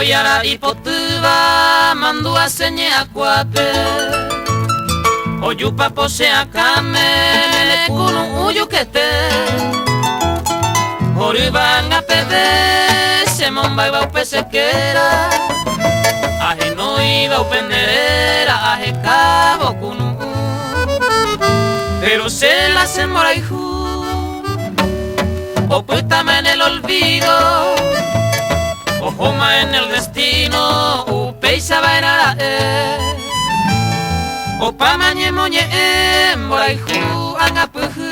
Oiara ipotuba mandua senye akuape Oyupa pose akame kunu uyukete Orubanga pede semomba iba upesekera Aje no iba upenderera aje cabo kunu Pero se la se moraihu Opuítame en el olvido Ojoma en el destino Upeisa bainara Opa mañe moñe moraihu angapuhu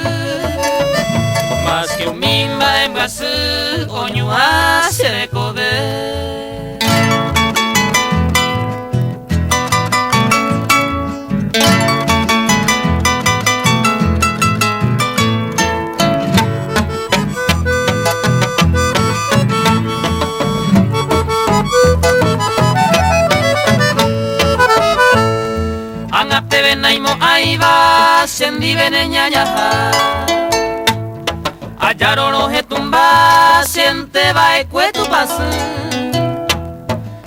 Más que un mimba en basu Oñua se recode Angapte benaimo aiba sendi beneñaya Ayaroro hetumba siente bae cuetu pasu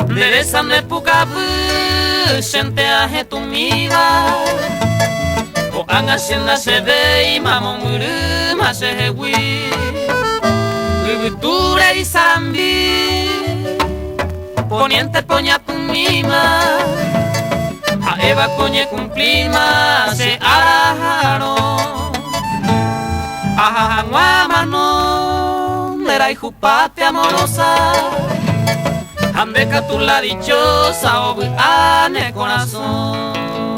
Deresan de pukabu siente a hetumiga O anga sienda se de imamonguru mase hewi Ubuture y sarambi Poniente poña pumima A Eva coñe cumplima se arajaro Ajajangua mano Nera y jupate amorosa Ande catula dichosa Obu ane corazón